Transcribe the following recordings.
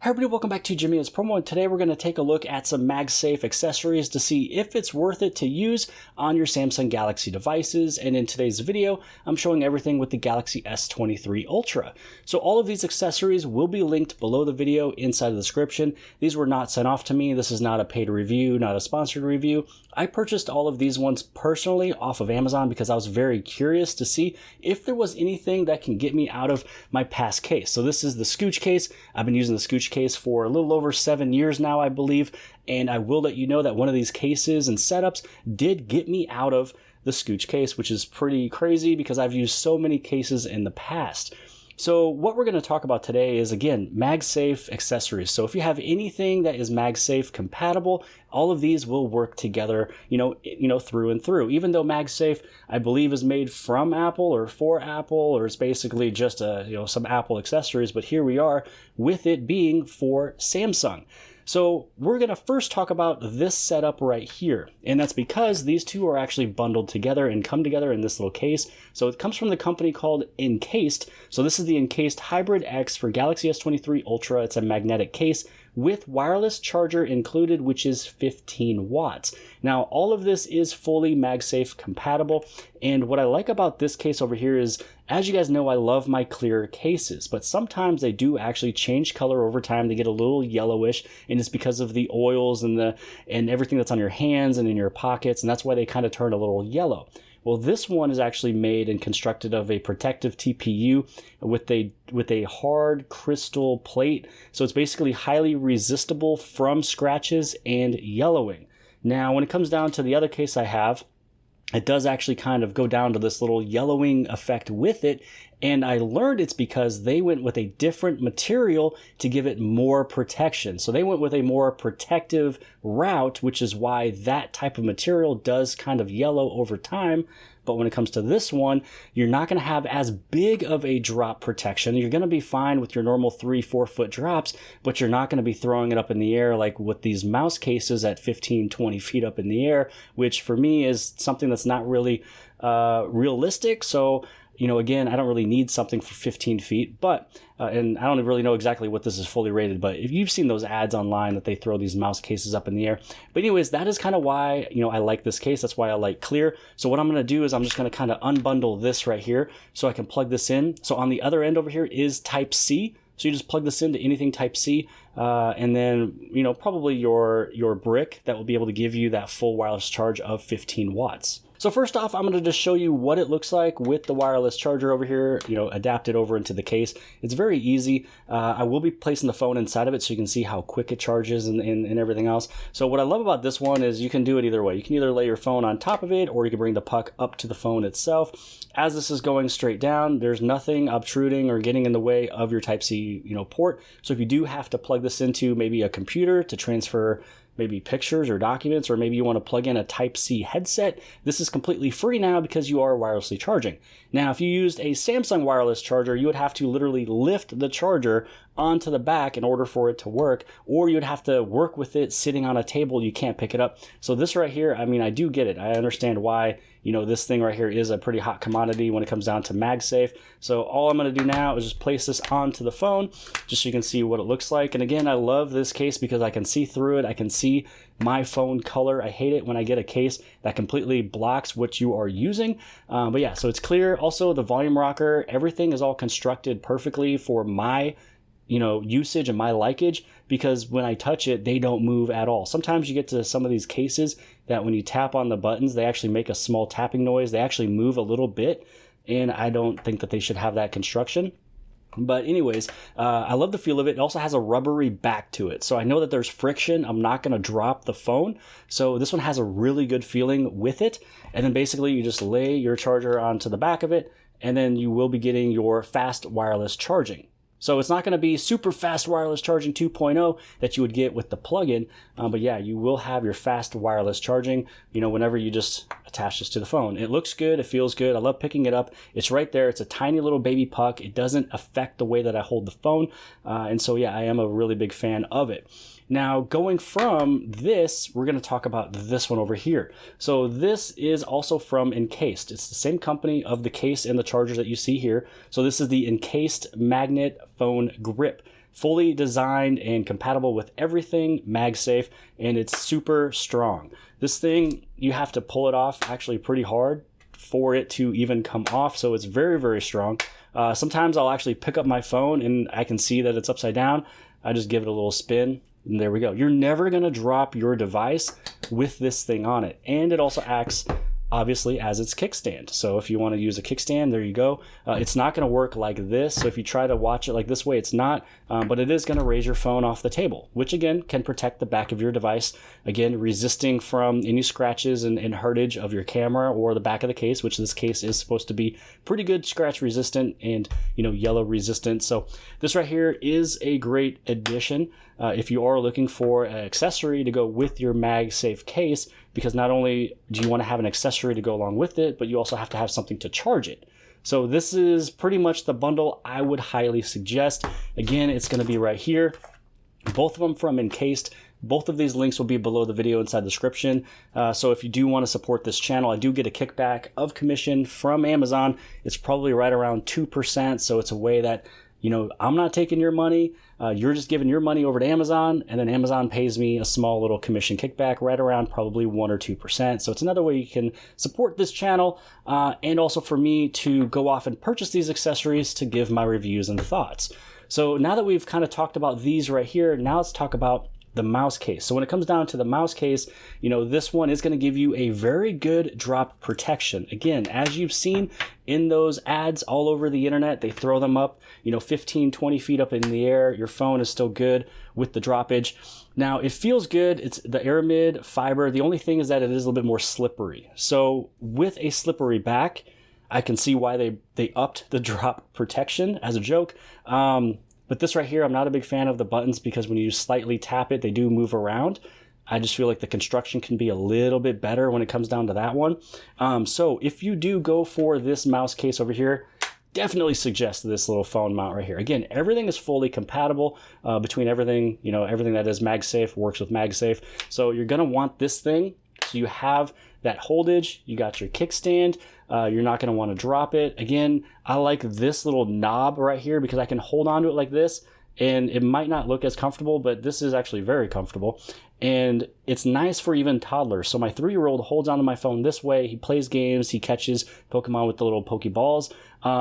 Hi everybody, welcome back to Jimmy's Promo, and today we're going to take a look at some MagSafe accessories to see if it's worth it to use on your Samsung Galaxy devices. And in today's video, I'm showing everything with the Galaxy S23 Ultra. So all of these accessories will be linked below the video inside the description. These were not sent off to me. This is not a paid review, not a sponsored review. I purchased all of these ones personally off of Amazon because I was very curious to see if there was anything that can get me out of my past case. So this is the Scooch case. I've been using the Scooch case for a little over 7 years now, I believe, and I will let you know that one of these cases and setups did get me out of the Scooch case, which is pretty crazy because I've used so many cases in the past. So what we're going to talk about today is, again, MagSafe accessories. So if you have anything that is MagSafe compatible, all of these will work together, through and through. Even though MagSafe, I believe, is made from Apple or for Apple, or it's basically just some Apple accessories, but here we are with it being for Samsung. So we're going to first talk about this setup right here, and that's because these two are actually bundled together and come together in this little case. So it comes from the company called Encased. So this is the Encased Hybrid X for Galaxy S23 Ultra. It's a magnetic case with wireless charger included, which is 15 watts. Now, all of this is fully MagSafe compatible, and what I like about this case over here is, as you guys know, I love my clear cases, but sometimes they do actually change color over time. They get a little yellowish, and it's because of the oils and everything that's on your hands and in your pockets, and that's why they kind of turn a little yellow. Well, this one is actually made and constructed of a protective TPU with a hard crystal plate. So it's basically highly resistible from scratches and yellowing. Now, when it comes down to the other case I have, it does actually kind of go down to this little yellowing effect with it. And I learned it's because they went with a different material to give it more protection. So they went with a more protective route, which is why that type of material does kind of yellow over time. But when it comes to this one, you're not going to have as big of a drop protection. You're going to be fine with your normal 3-4 foot drops, but you're not going to be throwing it up in the air like with these mouse cases at 15-20 feet up in the air, which for me is something that's not really realistic. So again, I don't really need something for 15 feet, but, and I don't really know exactly what this is fully rated, but if you've seen those ads online that they throw these mouse cases up in the air. But anyways, that is kind of why, I like this case. That's why I like clear. So what I'm going to do is I'm just going to kind of unbundle this right here so I can plug this in. So on the other end over here is Type C. So you just plug this into anything Type C, and then, probably your brick that will be able to give you that full wireless charge of 15 watts. So first off, I'm going to just show you what it looks like with the wireless charger over here, adapted over into the case. It's very easy. I will be placing the phone inside of it so you can see how quick it charges and everything else. So what I love about this one is you can do it either way. You can either lay your phone on top of it, or you can bring the puck up to the phone itself. As this is going straight down, there's nothing obtruding or getting in the way of your Type-C, port. So if you do have to plug this into maybe a computer to transfer maybe pictures or documents, or maybe you want to plug in a Type-C headset, this is completely free now because you are wirelessly charging. Now, if you used a Samsung wireless charger, you would have to literally lift the charger onto the back in order for it to work, or you'd have to work with it sitting on a table. You can't pick it up. So this right here, I do get it. I understand why, this thing right here is a pretty hot commodity when it comes down to MagSafe. So all I'm going to do now is just place this onto the phone just so you can see what it looks like. And again, I love this case because I can see through it. I can see my phone color. I hate it when I get a case that completely blocks what you are using. But yeah, so it's clear. Also, the volume rocker, everything is all constructed perfectly for my usage and my likeage, because when I touch it, they don't move at all. Sometimes you get to some of these cases that when you tap on the buttons, they actually make a small tapping noise. They actually move a little bit, and I don't think that they should have that construction. But anyways, I love the feel of it. It also has a rubbery back to it. So I know that there's friction. I'm not going to drop the phone. So this one has a really good feeling with it. And then basically you just lay your charger onto the back of it, and then you will be getting your fast wireless charging. So it's not going to be super fast wireless charging 2.0 that you would get with the plug-in, but yeah, you will have your fast wireless charging, whenever you just attach this to the phone. It looks good. It feels good. I love picking it up. It's right there. It's a tiny little baby puck. It doesn't affect the way that I hold the phone. And so, yeah, I am a really big fan of it. Now, going from this, we're going to talk about this one over here. So this is also from Encased. It's the same company of the case and the charger that you see here. So this is the Encased Magnet Phone Grip. fully designed and compatible with everything MagSafe, and it's super strong. This thing, you have to pull it off actually pretty hard for it to even come off, so it's very, very strong. Sometimes I'll actually pick up my phone and I can see that it's upside down. I just give it a little spin, and there we go. You're never gonna drop your device with this thing on it. And it also acts obviously as its kickstand. So if you want to use a kickstand, there you go. It's not going to work like this. So if you try to watch it like this way, it's not, but it is going to raise your phone off the table, which again can protect the back of your device, again resisting from any scratches and hurtage of your camera or the back of the case, which this case is supposed to be pretty good scratch resistant and yellow resistant. So this right here is a great addition if you are looking for an accessory to go with your MagSafe case, because not only do you want to have an accessory to go along with it, but you also have to have something to charge it. So this is pretty much the bundle I would highly suggest. Again, it's going to be right here. Both of them from Encased. Both of these links will be below the video inside the description. So if you do want to support this channel, I do get a kickback of commission from Amazon. It's probably right around 2%. So it's a way that, I'm not taking your money. You're just giving your money over to Amazon, and then Amazon pays me a small little commission kickback right around probably 1 or 2%. So it's another way you can support this channel, and also for me to go off and purchase these accessories to give my reviews and thoughts. So now that we've kind of talked about these right here, now let's talk about the mouse case. So when it comes down to the mouse case, this one is going to give you a very good drop protection. Again, as you've seen in those ads all over the internet, they throw them up, 15, 20 feet up in the air. Your phone is still good with the droppage. Now, it feels good. It's the aramid fiber. The only thing is that it is a little bit more slippery. So with a slippery back, I can see why they upped the drop protection as a joke. But this right here, I'm not a big fan of the buttons, because when you slightly tap it, they do move around. I just feel like the construction can be a little bit better when it comes down to that one. So if you do go for this mouse case over here, definitely suggest this little phone mount right here. Again, everything is fully compatible between everything. Everything that is MagSafe works with MagSafe. So you're going to want this thing. So you have that holdage, you got your kickstand, you're not going to want to drop it. Again, I like this little knob right here because I can hold on to it like this, and it might not look as comfortable, but this is actually very comfortable. And it's nice for even toddlers. So my 3-year-old holds onto my phone this way. He plays games. He catches Pokemon with the little Pokeballs.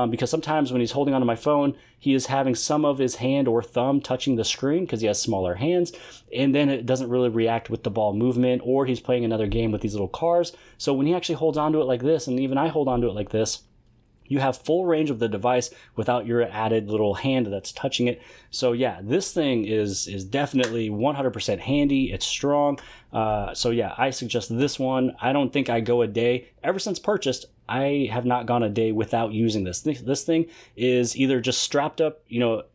Because sometimes when he's holding onto my phone, he is having some of his hand or thumb touching the screen because he has smaller hands. And then it doesn't really react with the ball movement, or he's playing another game with these little cars. So when he actually holds onto it like this, and even I hold onto it like this, you have full range of the device without your added little hand that's touching it. So yeah, this thing is definitely 100% handy. It's strong. So yeah, I suggest this one. I don't think I go a day. Ever since purchased, I have not gone a day without using this. This thing is either just strapped up,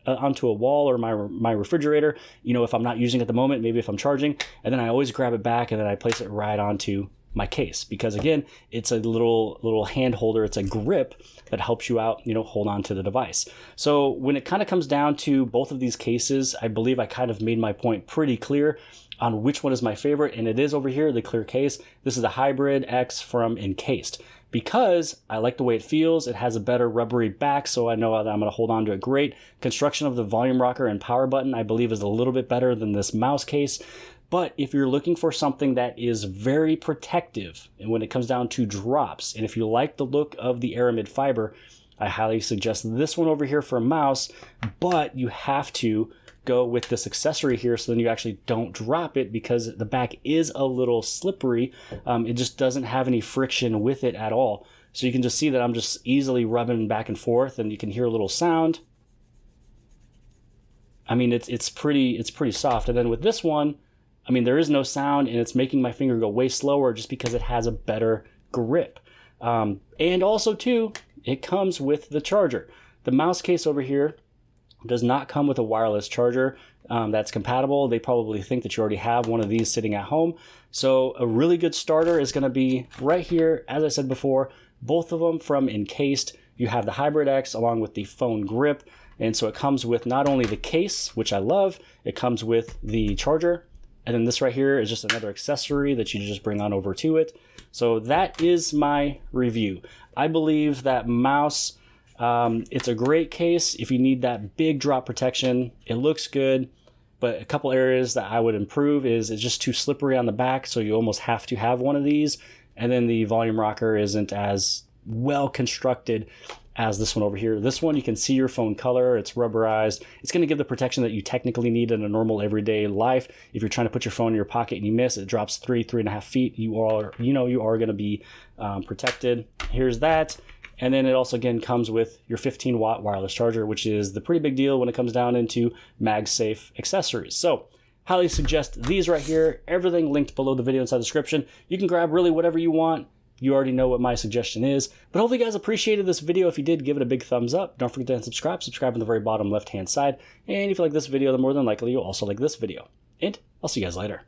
onto a wall or my refrigerator, if I'm not using it at the moment, maybe if I'm charging, and then I always grab it back and then I place it right onto my case, because again, it's a little hand holder. It's a grip that helps you out, hold on to the device. So when it kind of comes down to both of these cases, I believe I kind of made my point pretty clear on which one is my favorite, and it is over here, the clear case. This is the Hybrid X from Encased, because I like the way it feels. It has a better rubbery back, so I know that I'm going to hold on to it great. Construction of the volume rocker and power button, I believe, is a little bit better than this mouse case. But if you're looking for something that is very protective, and when it comes down to drops, and if you like the look of the aramid fiber, I highly suggest this one over here for a mouse. But you have to go with this accessory here, so then you actually don't drop it, because the back is a little slippery. It just doesn't have any friction with it at all. So you can just see that I'm just easily rubbing back and forth, and you can hear a little sound. I mean, it's pretty soft. And then with this one, I mean, there is no sound, and it's making my finger go way slower just because it has a better grip. And also too, it comes with the charger. The mouse case over here does not come with a wireless charger that's compatible. They probably think that you already have one of these sitting at home. So a really good starter is going to be right here. As I said before, both of them from Encased. You have the Hybrid X along with the phone grip. And so it comes with not only the case, which I love, it comes with the charger. And then this right here is just another accessory that you just bring on over to it. So that is my review. I believe that mouse It's a great case if you need that big drop protection. It looks good, but a couple areas that I would improve is it's just too slippery on the back, so you almost have to have one of these. And then the volume rocker isn't as well constructed as this one over here. This one, you can see your phone color, it's rubberized. It's going to give the protection that you technically need in a normal everyday life. If you're trying to put your phone in your pocket and you miss, it drops 3.5 feet. You are going to be protected. Here's that. And then it also, again, comes with your 15-watt wireless charger, which is the pretty big deal when it comes down into MagSafe accessories. So highly suggest these right here. Everything linked below the video inside the description. You can grab really whatever you want. You already know what my suggestion is. But hopefully you guys appreciated this video. If you did, give it a big thumbs up. Don't forget to subscribe. Subscribe on the very bottom left-hand side. And if you like this video, then more than likely you'll also like this video. And I'll see you guys later.